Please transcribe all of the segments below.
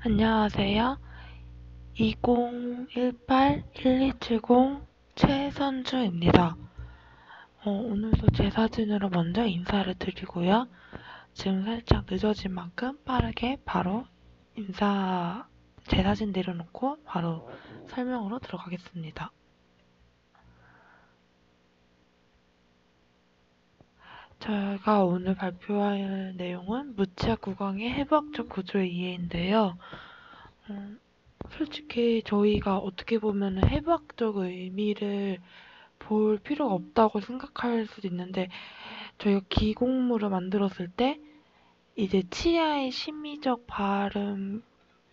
안녕하세요. 2018-1270 최선주입니다. 오늘도 제 사진으로 먼저 인사를 드리고요. 지금 살짝 늦어진 만큼 빠르게 바로 제 사진 내려놓고 바로 설명으로 들어가겠습니다. 제가 오늘 발표할 내용은 무치학 국왕의 해부학적 구조의 이해인데요. 솔직히 저희가 어떻게 보면 해부학적 의미를 볼 필요가 없다고 생각할 수도 있는데, 저희가 기공물을 만들었을 때 이제 치아의 심미적 발음,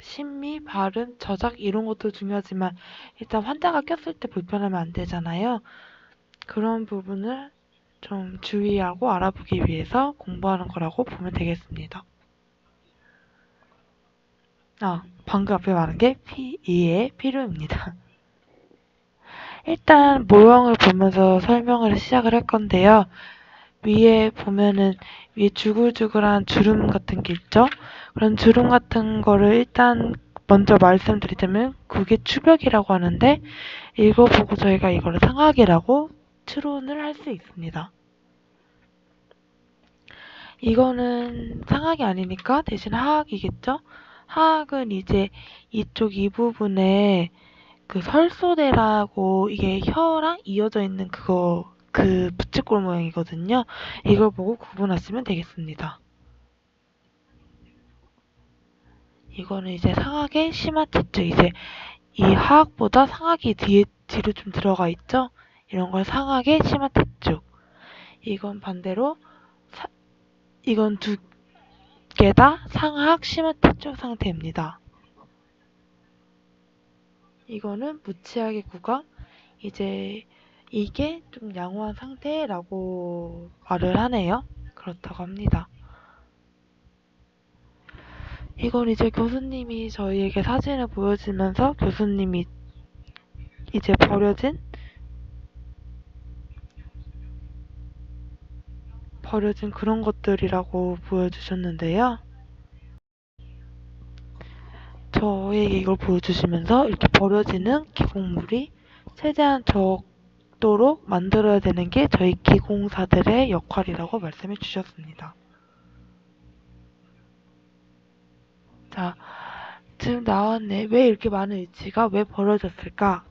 심미, 발음, 저작 이런 것도 중요하지만 일단 환자가 꼈을 때 불편하면 안 되잖아요. 그런 부분을 좀 주의하고 알아보기 위해서 공부하는 거라고 보면 되겠습니다. 방금 앞에 말한 게 이해의 필요입니다. 일단 모형을 보면서 설명을 시작을 할 건데요. 위에 보면은 위에 주글주글한 주름 같은 게 있죠? 그런 주름 같은 거를 일단 먼저 말씀드리자면 그게 추벽이라고 하는데, 이거 보고 저희가 이거를 상하계라고 추론을 할 수 있습니다. 이거는 상하계 아니니까 대신 하악이겠죠? 하악은 이제 이쪽 이 부분에 그 설소대라고 이게 혀랑 이어져 있는 그 부채꼴 모양이거든요. 이걸 보고 구분하시면 되겠습니다. 이거는 이제 상악의 심화티츠, 이제 이 하악보다 상악이 뒤로 좀 들어가 있죠? 이런 걸 상악의 심화티츠. 이건 반대로 이건 두 개 다 상악 심화티츠 상태입니다. 이거는 무치하게 구강, 이제 이게 좀 양호한 상태라고 말을 하네요. 그렇다고 합니다. 이건 이제 교수님이 저희에게 사진을 보여주면서 교수님이 이제 버려진 그런 것들이라고 보여주셨는데요. 저에게 이걸 보여주시면서 이렇게 버려지는 기공물이 최대한 적도록 만들어야 되는 게 저희 기공사들의 역할이라고 말씀해 주셨습니다. 자, 지금 나왔네. 왜 이렇게 많은 위치가 왜 버려졌을까?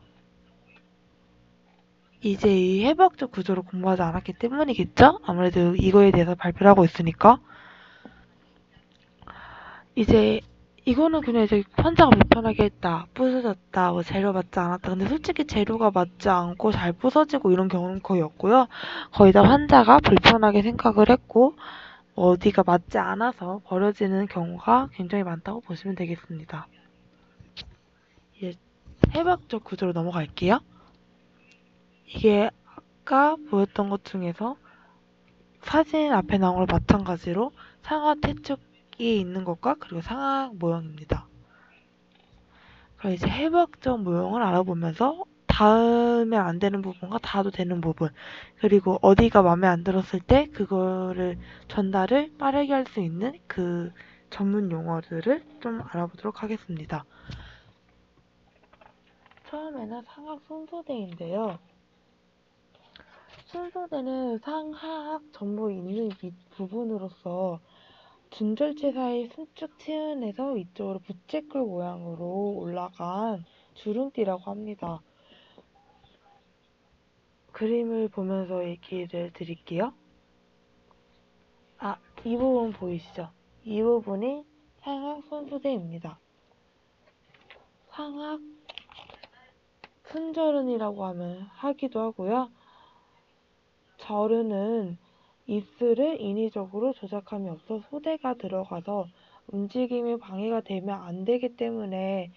이제 이 해부학적 구조를 공부하지 않았기 때문이겠죠? 아무래도 이거에 대해서 발표를 하고 있으니까. 이제 이거는 그냥 이제 환자가 불편하게 했다, 부서졌다, 뭐 재료 맞지 않았다. 근데 솔직히 재료가 맞지 않고 잘 부서지고 이런 경우는 거의 없고요. 거의 다 환자가 불편하게 생각을 했고 어디가 맞지 않아서 버려지는 경우가 굉장히 많다고 보시면 되겠습니다. 이제 해부학적 구조로 넘어갈게요. 이게 아까 보였던 것 중에서 사진 앞에 나온 거랑 마찬가지로 상하 태축이 있는 것과 그리고 상하 모형입니다. 그럼 이제 해부학적 모형을 알아보면서 닿으면 안 되는 부분과 닿아도 되는 부분, 그리고 어디가 마음에 안 들었을 때 그거를 전달을 빠르게 할 수 있는 그 전문 용어들을 좀 알아보도록 하겠습니다. 처음에는 상하 순서대인데요. 순서대는 상하악 전부 있는 부분으로서 중절체 사이 순축 치은에서 이쪽으로 부채꼴 모양으로 올라간 주름띠라고 합니다. 그림을 보면서 얘기를 드릴게요. 이 부분 보이시죠? 이 부분이 상악 손수대입니다. 상악 순절은이라고 하기도 하고요. 절은은 입술을 인위적으로 조작함이 없어 소대가 들어가서 움직임이 방해가 되면 안 되기 때문에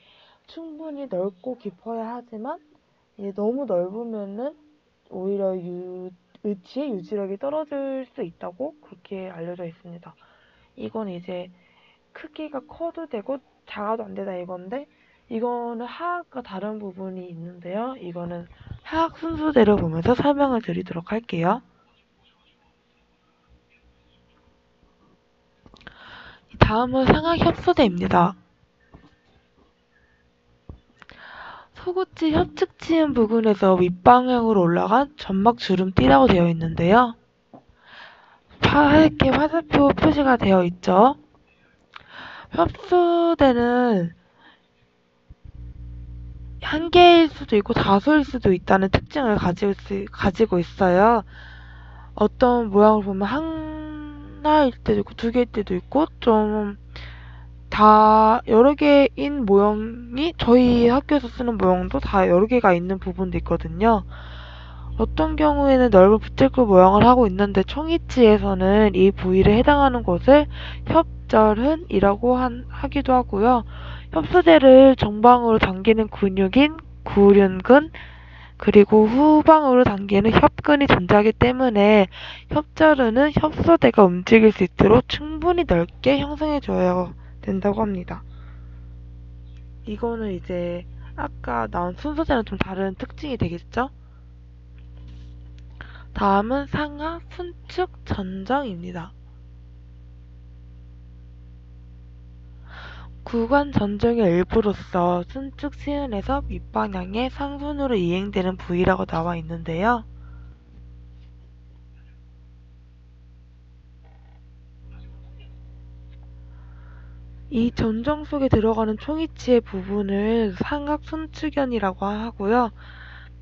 충분히 넓고 깊어야 하지만 이제 너무 넓으면은 오히려 의치의 유지력이 떨어질 수 있다고 그렇게 알려져 있습니다. 이건 이제 크기가 커도 되고 작아도 안 되다 이건데, 이거는 하악과 다른 부분이 있는데요. 이거는 하악 순서대로 보면서 설명을 드리도록 할게요. 다음은 상악 협소대입니다. 속옷지 협측 지음 부분에서 윗방향으로 올라간 점막 주름띠라고 되어 있는데요. 하얗게 화살표 표시가 되어 있죠. 협소대는 한 개일 수도 있고 다수일 수도 있다는 특징을 가지고 있어요. 어떤 모양을 보면 하나일 때도 있고 두 개일 때도 있고 좀 다 여러 개인 모형이 저희 학교에서 쓰는 모형도 다 여러 개가 있는 부분도 있거든요. 어떤 경우에는 넓은 부채꼴 모양을 하고 있는데 총이치에서는 이 부위를 해당하는 곳을 협절흔이라고 하기도 하고요. 협소대를 정방으로 당기는 근육인 구륜근 그리고 후방으로 당기는 협근이 존재하기 때문에 협절흔은 협소대가 움직일 수 있도록 충분히 넓게 형성해줘야 된다고 합니다. 이거는 이제 아까 나온 순서대랑 좀 다른 특징이 되겠죠? 다음은 상하 순축 전정입니다. 구간 전정의 일부로서 순축 시은에서 밑방향의 상순으로 이행되는 부위라고 나와 있는데요. 이 전정 속에 들어가는 총이치의 부분을 상악 순축연이라고 하고요.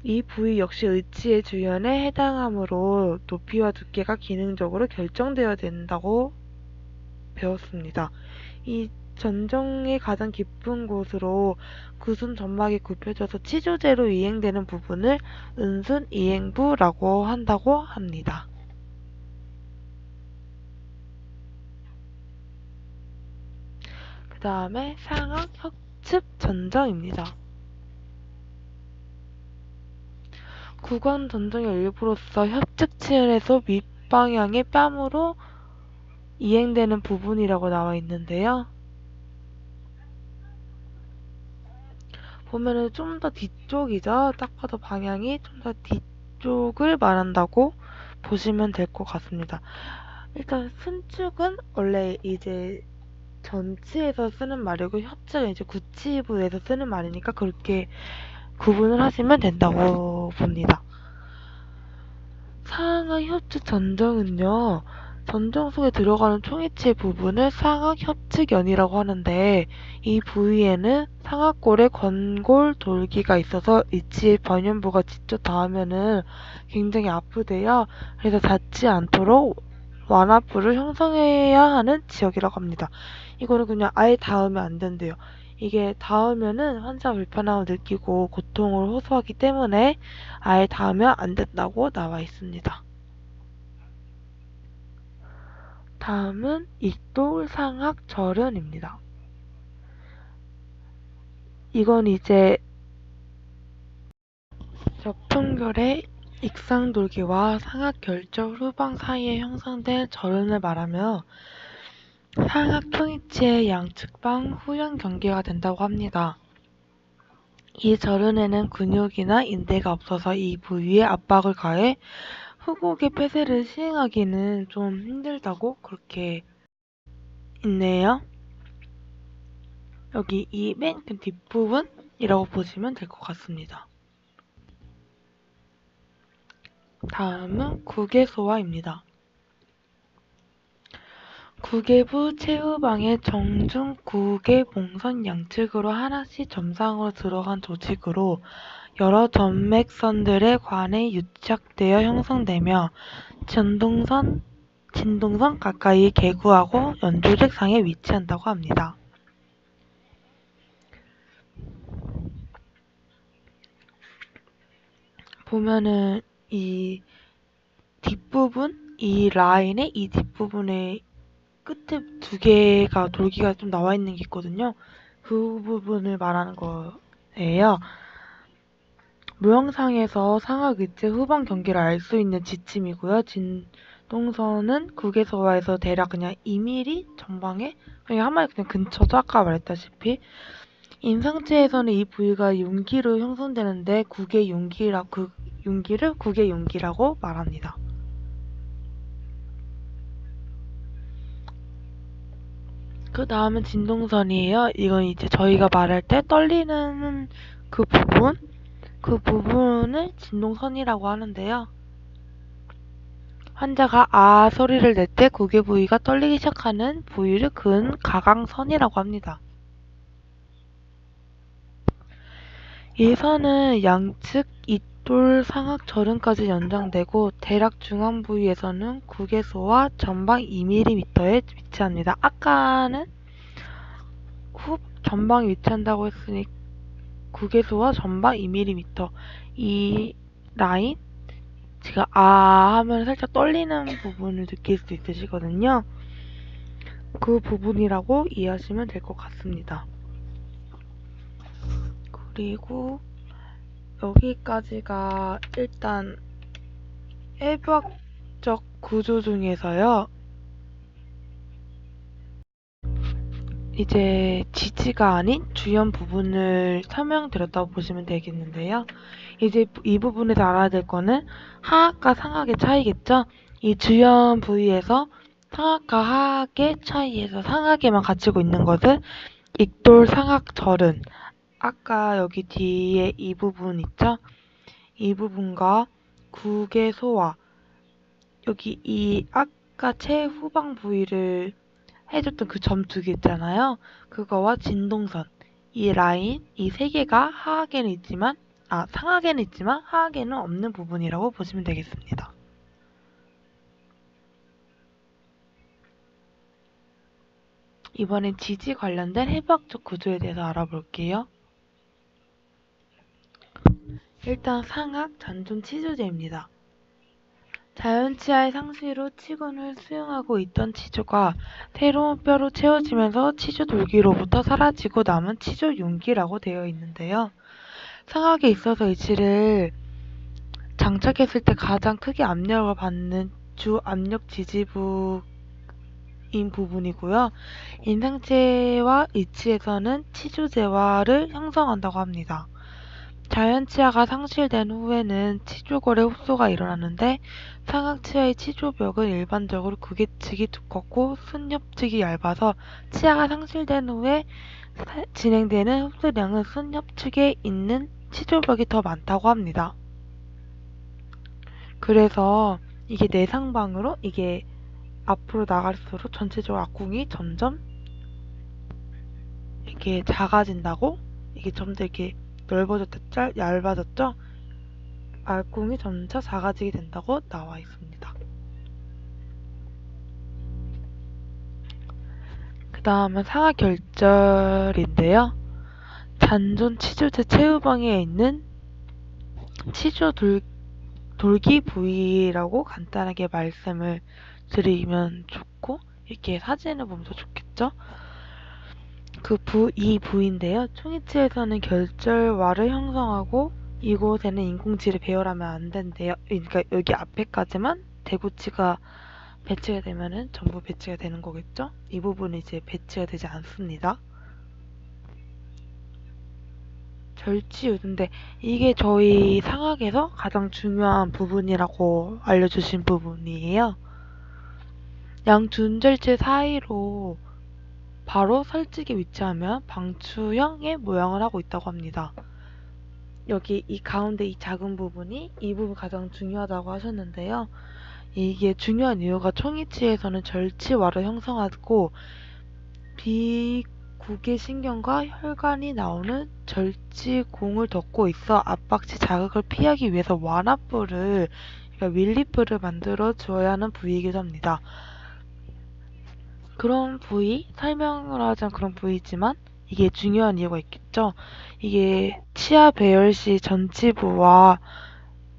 이 부위 역시 의치의 주연에 해당하므로 높이와 두께가 기능적으로 결정되어야 된다고 배웠습니다. 이 전정의 가장 깊은 곳으로 구순 점막이 굽혀져서 치조제로 이행되는 부분을 은순 이행부라고 한다고 합니다. 그 다음에 상악 혁측 전정입니다. 구간 전정의 일부로서 협측 치은에서 밑방향의 뺨으로 이행되는 부분이라고 나와 있는데요. 보면은 좀 더 뒤쪽이죠. 딱 봐도 방향이 좀 더 뒤쪽을 말한다고 보시면 될 것 같습니다. 일단 순축은 원래 이제 전치에서 쓰는 말이고 협측은 이제 구치부에서 쓰는 말이니까 그렇게 구분을 하시면 된다고 봅니다. 상하 협측 전정은요. 전정 속에 들어가는 총이치의 부분을 상악 협측연이라고 하는데 이 부위에는 상악골에 건골 돌기가 있어서 이치의 변연부가 직접 닿으면은 굉장히 아프대요. 그래서 닿지 않도록 완화부를 형성해야 하는 지역이라고 합니다. 이거는 그냥 아예 닿으면 안 된대요. 이게 닿으면은 환자가 불편함을 느끼고 고통을 호소하기 때문에 아예 닿으면 안 된다고 나와 있습니다. 다음은 익돌상학절은입니다. 이건 이제 접종결의 익상돌기와 상악결절 후방 사이에 형성된 절은을 말하며 상악 총이치의 양측방 후연 경계가 된다고 합니다. 이 절은에는 근육이나 인대가 없어서 이 부위에 압박을 가해 후곡의 폐쇄를 시행하기는 좀 힘들다고 그렇게 있네요. 여기 이 맨 뒷부분이라고 보시면 될 것 같습니다. 다음은 구개소화입니다. 구개부 최후방의 정중 구개 봉선 양측으로 하나씩 점상으로 들어간 조직으로 여러 점맥선들의 관에 유착되어 형성되며 진동선 가까이 개구하고 연조직 상에 위치한다고 합니다. 보면은 이 뒷부분, 이 라인의 이 뒷부분에 끝에 두 개가 돌기가 좀 나와 있는 게 있거든요. 그 부분을 말하는 거예요. 모형상에서 상악 위치 후방 경계를 알 수 있는 지침이고요. 진동선은 국에서와에서 대략 그냥 2mm 전방에 그냥 한마디 그냥 근처죠. 아까 말했다시피 임상체에서는 이 부위가 윤기로 형성되는데 국의 윤기를 국의 윤기라고 말합니다. 그 다음은 진동선이에요. 이건 이제 저희가 말할 때 떨리는 그 부분을 진동선이라고 하는데요. 환자가 아 소리를 낼 때 구개 부위가 떨리기 시작하는 부위를 그은 가강선이라고 합니다. 이 선은 양측 이돌 상악 절음까지 연장되고 대략 중앙 부위에서는 구개소와 전방 2mm에 위치합니다. 아까는 전방에 위치한다고 했으니 구개소와 전방 2mm 이 라인 제가 아 하면 살짝 떨리는 부분을 느낄 수 있으시거든요. 그 부분이라고 이해하시면 될 것 같습니다. 그리고 여기까지가 일단 해부학적 구조 중에서요. 이제 지지가 아닌 주연 부분을 설명드렸다고 보시면 되겠는데요. 이제 이 부분에서 알아야 될 거는 하악과 상악의 차이겠죠? 이 주연 부위에서 상악과 하악의 차이에서 상악에만 갇히고 있는 것은 익돌 상악 절은 아까 여기 뒤에 이 부분 있죠? 이 부분과 국의 소화 여기 이 아까 최후방 부위를 해줬던 그 점 두 개 있잖아요. 그거와 진동선 이 라인 이 세 개가 하악에는 있지만 상악에는 있지만 하악에는 없는 부분이라고 보시면 되겠습니다. 이번엔 지지 관련된 해부학적 구조에 대해서 알아볼게요. 일단 상악 잔존 치조제입니다. 자연치아의 상시로 치근을 수용하고 있던 치조가 새로운 뼈로 채워지면서 치조 돌기로부터 사라지고 남은 치조 용기라고 되어 있는데요. 상악에 있어서 이치를 장착했을 때 가장 크게 압력을 받는 주 압력 지지부인 부분이고요. 인상체와 이치에서는 치조재화를 형성한다고 합니다. 자연치아가 상실된 후에는 치조골에 흡수가 일어나는데 상악치아의 치조벽은 일반적으로 구개측이 두껍고 순협측이 얇아서 치아가 상실된 후에 진행되는 흡수량은 순협측에 있는 치조벽이 더 많다고 합니다. 그래서 이게 내상방으로 이게 앞으로 나갈수록 전체적으로 악궁이 점점 이렇게 작아진다고 이게 좀 더 이렇게 넓어졌죠? 얇아졌죠? 악궁이 점차 작아지게 된다고 나와 있습니다. 그 다음은 상하결절인데요. 잔존 치조제 최후방에 있는 치조 돌기 부위라고 간단하게 말씀을 드리면 좋고 이렇게 사진을 보면 더 좋겠죠? 이 부위인데요. 총이치에서는 결절와를 형성하고 이곳에는 인공치를 배열하면 안 된대요. 그러니까 여기 앞에까지만 대구치가 배치가 되면은 전부 배치가 되는 거겠죠? 이 부분은 이제 배치가 되지 않습니다. 절치유두인데 이게 저희 상악에서 가장 중요한 부분이라고 알려주신 부분이에요. 양 준절체 사이로 바로 설직에 위치하며 방추형의 모양을 하고 있다고 합니다. 여기 이 가운데 이 작은 부분이 이 부분 가장 중요하다고 하셨는데요. 이게 중요한 이유가 총이치에서는 절치와를 형성하고 비구개신경과 혈관이 나오는 절치공을 덮고 있어 압박시 자극을 피하기 위해서 완화뿔을 그러니까 윌리뿔을 만들어 주어야 하는 부위이기도 합니다. 그런 부위, 설명을 하자면 그런 부위지만 이게 중요한 이유가 있겠죠. 이게 치아 배열 시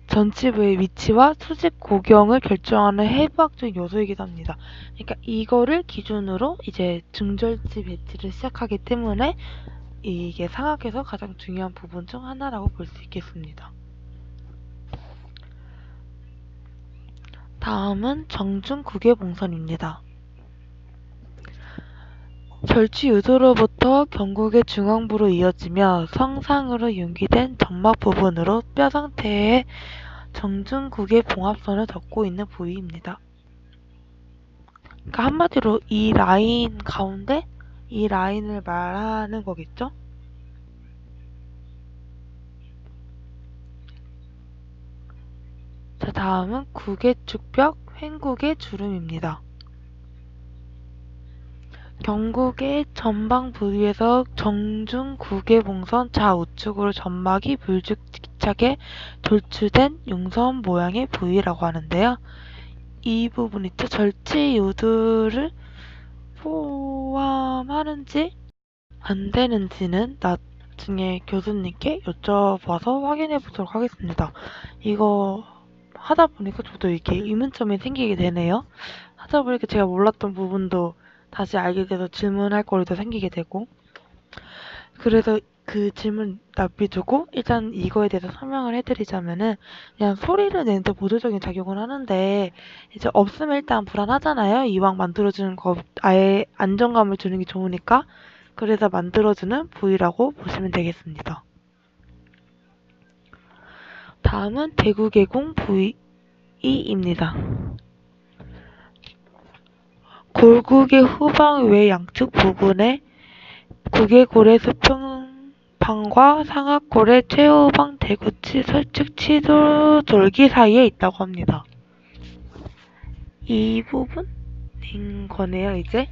전치부의 위치와 수직 고경을 결정하는 해부학적 요소이기도 합니다. 그러니까 이거를 기준으로 이제 중절치 배치를 시작하기 때문에 이게 상악에서 가장 중요한 부분 중 하나라고 볼 수 있겠습니다. 다음은 정중구개봉선입니다. 절취 유도로부터 경국의 중앙부로 이어지며 성상으로 융기된 점막 부분으로 뼈 상태의 정중국의 봉합선을 덮고 있는 부위입니다. 그러니까 한마디로 이 라인 가운데 이 라인을 말하는 거겠죠? 자, 다음은 국의 축벽, 횡국의 주름입니다. 경국의 전방 부위에서 정중 국의 봉선 좌우측으로 점막이 불규칙하게 돌출된 융선 모양의 부위라고 하는데요. 이 부분 있죠? 절제 요드를 포함하는지 안 되는지는 나중에 교수님께 여쭤봐서 확인해 보도록 하겠습니다. 이거 하다 보니까 저도 이렇게 의문점이 생기게 되네요. 하다 보니까 제가 몰랐던 부분도 다시 알게 돼서 질문할 거리도 생기게 되고, 그래서 그 질문 납비두고 일단 이거에 대해서 설명을 해드리자면은, 그냥 소리를 내는데 보조적인 작용을 하는데 이제 없으면 일단 불안하잖아요. 이왕 만들어주는 거 아예 안정감을 주는 게 좋으니까. 그래서 만들어주는 부위라고 보시면 되겠습니다. 다음은 대구개공 부위입니다. 골국의 후방 외 양측 부분에 국외골의 수평방과 상악골의 최후방 대구치 설측 치조절기 사이에 있다고 합니다. 이 부분인 거네요, 이제.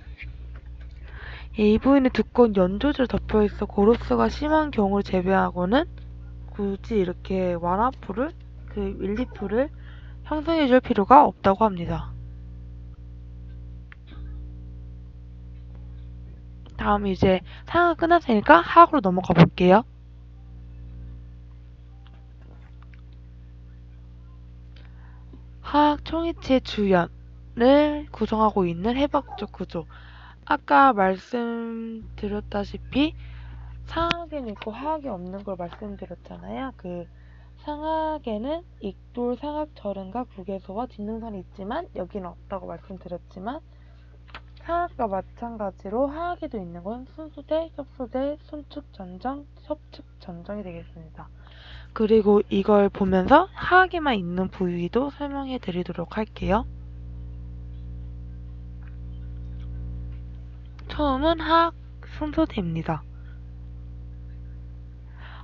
이 부위는 두꺼운 연조줄 덮여있어 고루스가 심한 경우를 제외하고는 굳이 이렇게 완화풀을, 윌리풀을 형성해줄 필요가 없다고 합니다. 다음 이제 상하가 끝났으니까 하악으로 넘어가 볼게요. 하악 총이치의 주연을 구성하고 있는 해박적 구조. 아까 말씀드렸다시피 상하계는 있고 하악이 없는 걸 말씀드렸잖아요. 그 상하계는 익돌, 상악절은과 국외소와 뒷능선이 있지만 여기는 없다고 말씀드렸지만, 하악과 마찬가지로 하악에도 있는 건 순수대, 협소대, 순축전정, 협축전정이 되겠습니다. 그리고 이걸 보면서 하악에만 있는 부위도 설명해 드리도록 할게요. 처음은 하악 순소대입니다.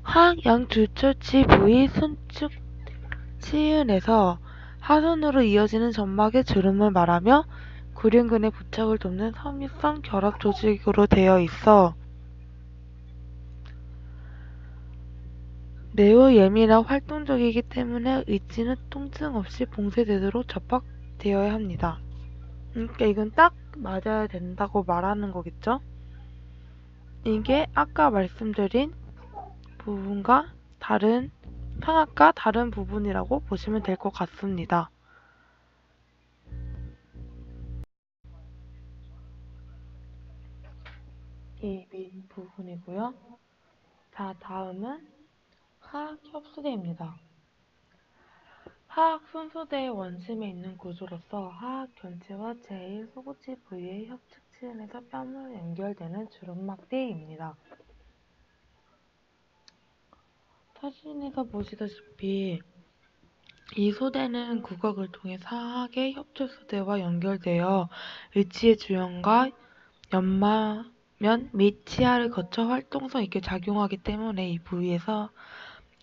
하악 양줄철치 부위 순축 치은에서 하선으로 이어지는 점막의 주름을 말하며 구륜근의 부착을 돕는 섬유성 결합 조직으로 되어 있어 매우 예민하고 활동적이기 때문에 의지는 통증 없이 봉쇄되도록 접합되어야 합니다. 그러니까 이건 딱 맞아야 된다고 말하는 거겠죠? 이게 아까 말씀드린 부분과 상악과 다른 부분이라고 보시면 될 것 같습니다. 이 밑 부분이고요. 자, 다음은 하악 협소대입니다. 하악 순소대의 원심에 있는 구조로서 하악 견체와 제1 소구치 부위의 협측 치은에서 뺨으로 연결되는 주름막대입니다. 사진에서 보시다시피 이 소대는 구각을 통해 하악의 협조소대와 연결되어 의치의 주연과 연마면 및 치아를 거쳐 활동성 있게 작용하기 때문에 이 부위에서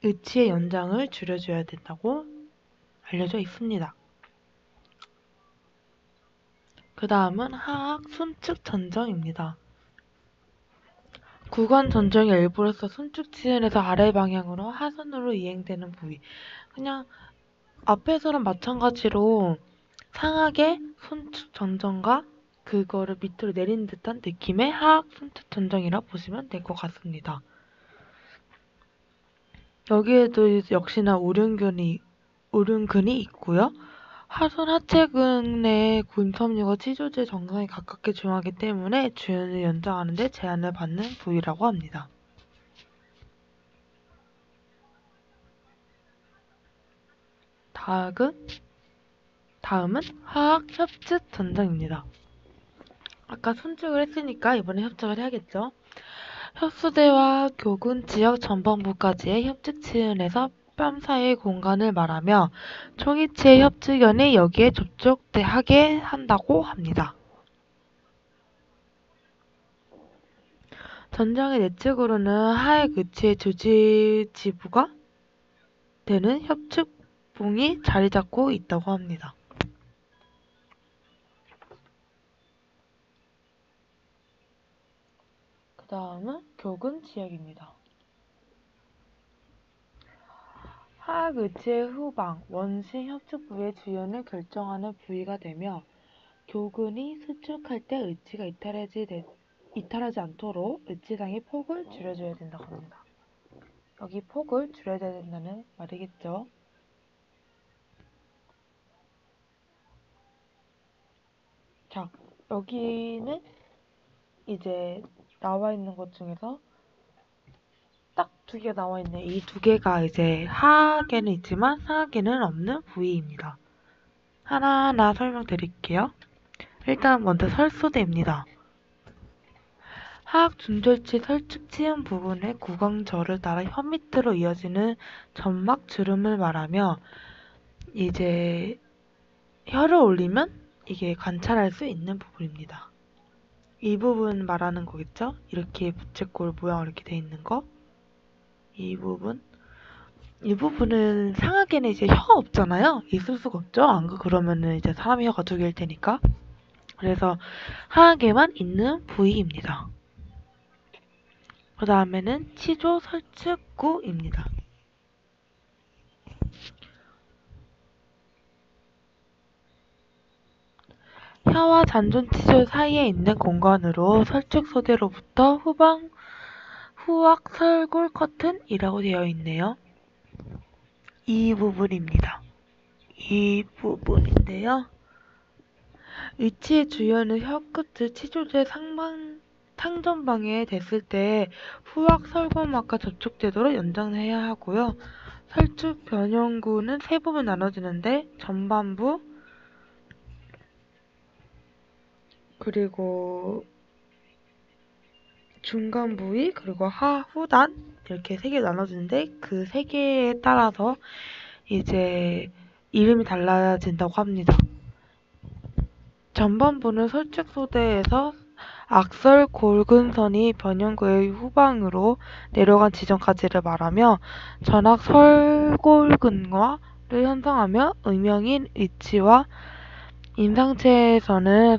의치의 연장을 줄여줘야 된다고 알려져 있습니다. 그 다음은 하악 순축 전정입니다. 구간 전정의 일부로서 순축 치은에서 아래 방향으로 하선으로 이행되는 부위. 그냥 앞에서랑 마찬가지로 상악의 순축 전정과 그거를 밑으로 내리는 듯한 느낌의 하악 순축 전정이라 보시면 될 것 같습니다. 여기에도 역시나 우륜근이 있고요. 하선 하체근의 골섬유가 치조제 정상에 가깝게 조용하기 때문에 주연을 연장하는 데 제한을 받는 부위라고 합니다. 다음은 하악 협측 전정입니다. 아까 순축을 했으니까 이번에 협착을 해야겠죠. 협소대와 교근 지역 전방부까지의 협측 치은에서 뺨 사이의 공간을 말하며 총이치의 협측연이 여기에 접촉하게 한다고 합니다. 전장의 내측으로는 하액 의치의 조직지부가 되는 협측 설득봉이 자리 잡고 있다고 합니다. 그 다음은 교근 지역입니다. 하악 의치의 후방, 원심 협축 부위의 주연을 결정하는 부위가 되며 교근이 수축할 때 의치가 이탈하지 않도록 의치상의 폭을 줄여줘야 된다고 합니다. 여기 폭을 줄여줘야 된다는 말이겠죠. 자, 여기는 이제 나와 있는 것 중에서 딱 두 개가 나와 있네. 이 두 개가 이제 하악에는 있지만 상악에는 없는 부위입니다. 하나하나 설명드릴게요. 일단 먼저 설소대입니다. 하악 중절치 설축 치음 부분의 구강절을 따라 혀 밑으로 이어지는 점막 주름을 말하며 이제 혀를 올리면 이게 관찰할 수 있는 부분입니다. 이 부분 말하는 거겠죠? 이렇게 부채꼴 모양 이렇게 돼 있는 거. 이 부분은 상악에는 이제 혀가 없잖아요. 있을 수가 없죠. 안 그러면은 이제 사람의 혀가 두 개일 테니까. 그래서 하악에만 있는 부위입니다. 그 다음에는 치조 설축구입니다. 혀와 잔존치조 사이에 있는 공간으로 설축소대로부터 후악 설골 커튼이라고 되어 있네요. 이 부분입니다. 이 부분인데요. 의치의 주연은 혀 끝을 치조제 상전방에 됐을 때 후악 설골막과 접촉되도록 연장해야 하고요. 설축 변형구는 세 부분 나눠지는데 전반부 그리고 중간 부위 그리고 후단 이렇게 세 개 나눠지는데 그 세 개에 따라서 이제 이름이 달라진다고 합니다. 전반부는 설축소대에서 악설 골근선이 변형구의 후방으로 내려간 지점까지를 말하며 전악 설골근화를 형성하며 음영인 의치와 임상체에서는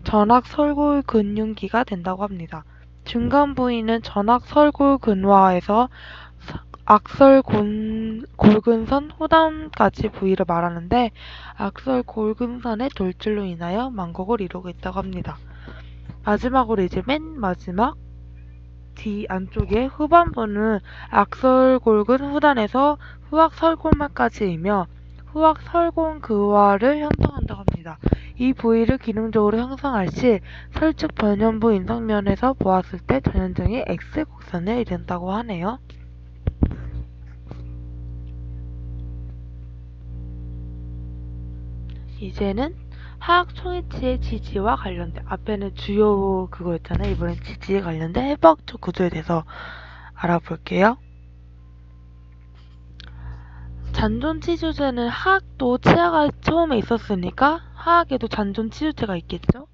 전악 설골근융기가 된다고 합니다. 중간 부위는 전악 설골근화에서 악설 골근선 후담까지 부위를 말하는데 악설 골근선의 돌출로 인하여 만곡을 이루고 있다고 합니다. 마지막으로 이제 맨 마지막 뒤 안쪽에 후반부는 악설 골근 후단에서 후악 설골막까지이며 후악 설골 근화를 형성한다고 합니다. 이 부위를 기능적으로 형성할 시 설축 변연부 인상면에서 보았을 때 전현정이 X곡선을 이룬다고 하네요. 이제는 하악 총이치의 지지와 관련된 앞에는 주요 그거였잖아요. 이번엔 지지에 관련된 해부학적 구조에 대해서 알아볼게요. 잔존치주제는 하악도 치아가 처음에 있었으니까 하악에도 잔존치주제가 있겠죠.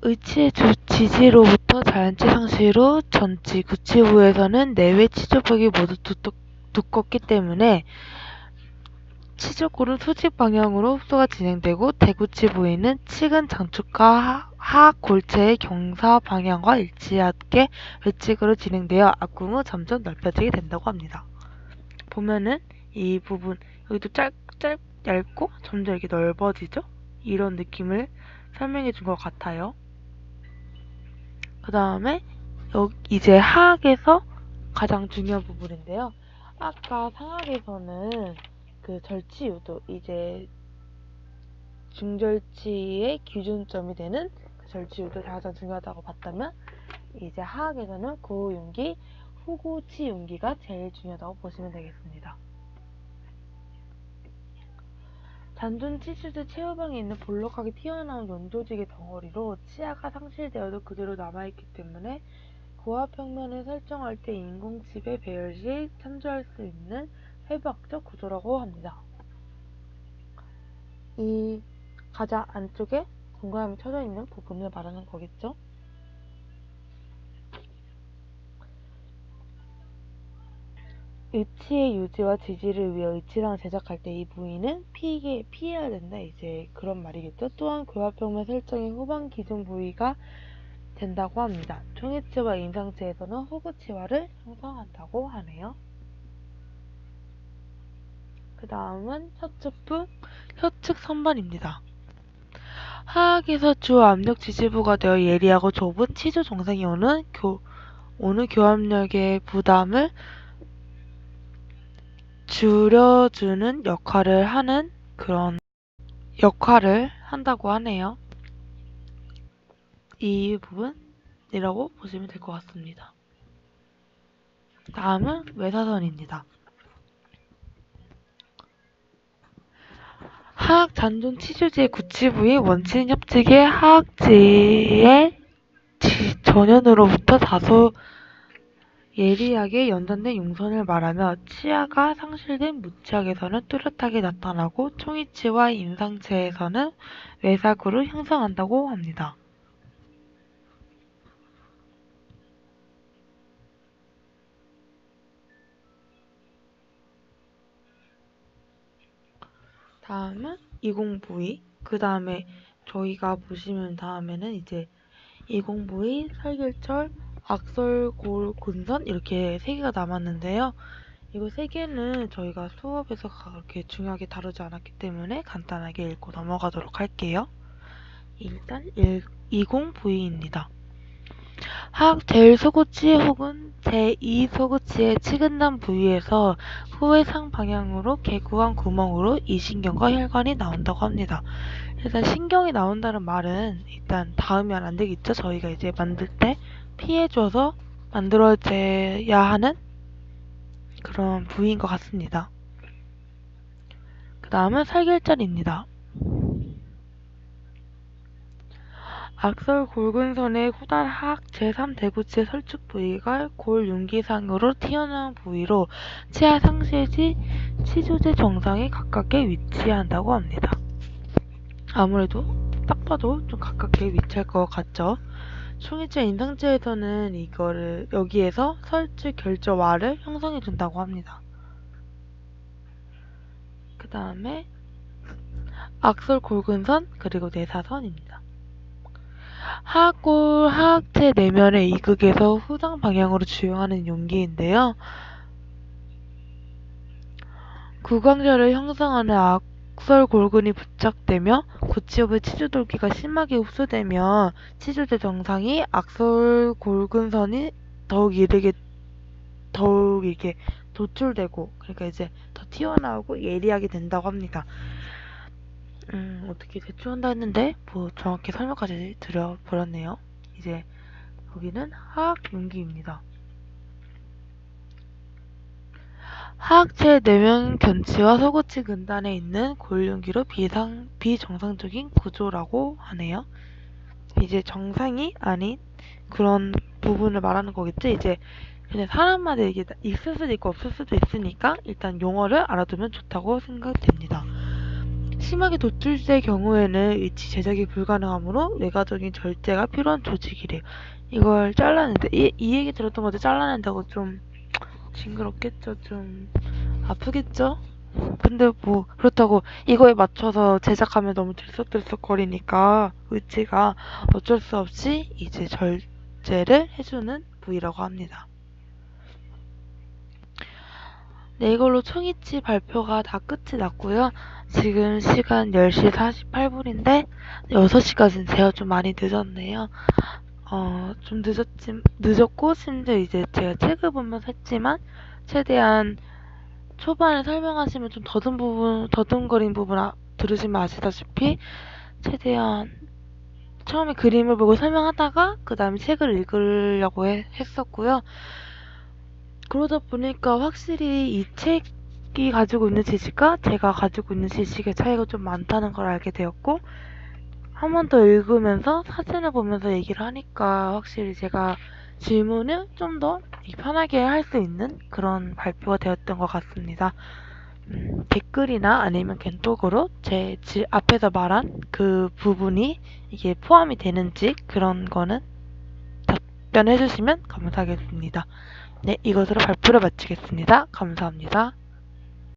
의치의 지지로부터 자연치 상시로 전치, 구치부에서는 내외 치조벽이 모두 두껍기 때문에 치조골은 수직 방향으로 흡수가 진행되고 대구치 부위는 치근 장축과 하악 골체의 경사 방향과 일치하게 외측으로 진행되어 앞궁은 점점 넓혀지게 된다고 합니다. 보면은 이 부분 여기도 얇고 점점 이렇게 넓어지죠? 이런 느낌을 설명해 준 것 같아요. 그 다음에 이제 하악에서 가장 중요한 부분인데요. 아까 상악에서는 그 절치유도 이제 중절치의 기준점이 되는 그 절치유도 가장 중요하다고 봤다면 이제 하악에서는 구용기, 후구치 용기가 제일 중요하다고 보시면 되겠습니다. 잔존치주제 최후방에 있는 볼록하게 튀어나온 연조직의 덩어리로 치아가 상실되어도 그대로 남아있기 때문에 고압평면을 설정할 때 인공지배 배열 시 참조할 수 있는 해부학적 구조라고 합니다. 이 가장 안쪽에 동그라미 쳐져 있는 부분을 말하는 거겠죠. 의치의 유지와 지지를 위해 의치상을 제작할 때 이 부위는 피해야 된다. 이제 그런 말이겠죠. 또한 교합평면 설정의 후방 기준 부위가 된다고 합니다. 총이치와 임상치에서는 호구치와를 형성한다고 하네요. 그 다음은 혀측 선반입니다. 하악에서 주 압력 지지부가 되어 예리하고 좁은 치주 정상이 오는 교합력의 부담을 줄여주는 역할을 한다고 하네요. 이 부분이라고 보시면 될 것 같습니다. 다음은 외사선입니다. 하악 잔존 치주지의 구치 부위 원치는 협직의 하악지의 전연으로부터 다소 예리하게 연단된 용선을 말하며 치아가 상실된 무치악에서는 뚜렷하게 나타나고 총이치와 임상체에서는 외사구를 형성한다고 합니다. 다음은 이공부위. 그 다음에 저희가 보시면 다음에는 이제 이공부위, 살결철, 악설골근선 이렇게 3개가 남았는데요. 이거 3개는 저희가 수업에서 그렇게 중요하게 다루지 않았기 때문에 간단하게 읽고 넘어가도록 할게요. 일단 이공부위입니다. 하악 제1소구치 혹은 제2소구치의 치근단 부위에서 후회상 방향으로 개구한 구멍으로 이신경과 혈관이 나온다고 합니다. 일단 신경이 나온다는 말은 일단 닿으면 안 되겠죠. 저희가 이제 만들 때 피해줘서 만들어져야 하는 그런 부위인 것 같습니다. 그 다음은 살결절입니다. 악설골근선의 후달 하악 제3대구치의 설축 부위가 골윤기상으로 튀어나온 부위로 치아 상실 시 치조제 정상에 가깝게 위치한다고 합니다. 아무래도 딱 봐도 좀 가깝게 위치할 것 같죠? 총이치 임상체에서는 이거를 여기에서 설축 결저와를 형성해 준다고 합니다. 그 다음에 악설골근선 그리고 내사선입니다. 하악체 내면의 이극에서 후상 방향으로 주용하는 용기인데요. 구강절을 형성하는 악설골근이 부착되며 구치엽의 치주돌기가 심하게 흡수되며 치주대 정상이 악설골근선이 더욱 이렇게 도출되고 그러니까 이제 더 튀어나오고 예리하게 된다고 합니다. 어떻게 대충 한다 했는데 뭐 정확히 설명까지 드려버렸네요. 이제 여기는 하악 용기입니다. 하악체 내면 견치와 서구치 근단에 있는 골용기로 비정상적인 구조라고 하네요. 이제 정상이 아닌 그런 부분을 말하는 거겠지. 이제 근데 사람마다 이게 있을 수도 있고 없을 수도 있으니까 일단 용어를 알아두면 좋다고 생각됩니다. 심하게 도출될 경우에는 의치 제작이 불가능하므로 외과적인 절제가 필요한 조직이래요. 이걸 잘라낸다. 이 얘기 들었던 건데 잘라낸다고 좀 징그럽겠죠. 좀 아프겠죠. 근데 뭐 그렇다고 이거에 맞춰서 제작하면 너무 들썩들썩거리니까 의치가 어쩔 수 없이 이제 절제를 해주는 부위라고 합니다. 네, 이걸로 총이치 발표가 다 끝이 났고요. 지금 시간 10시 48분인데 6시까지는 제가 좀 많이 늦었네요. 좀 늦었고 심지어 이제 제가 책을 보면서 했지만 최대한 초반에 설명하시면 좀 더듬거린 부분 들으시면 아시다시피 최대한 처음에 그림을 보고 설명하다가 그 다음에 책을 읽으려고 했었고요. 그러다 보니까 확실히 이 책이 가지고 있는 지식과 제가 가지고 있는 지식의 차이가 좀 많다는 걸 알게 되었고 한 번 더 읽으면서 사진을 보면서 얘기를 하니까 확실히 제가 질문을 좀 더 편하게 할 수 있는 그런 발표가 되었던 것 같습니다. 댓글이나 아니면 겐톡으로 제 앞에서 말한 그 부분이 이게 포함이 되는지 그런 거는 답변해 주시면 감사하겠습니다. 네, 이것으로 발표를 마치겠습니다. 감사합니다.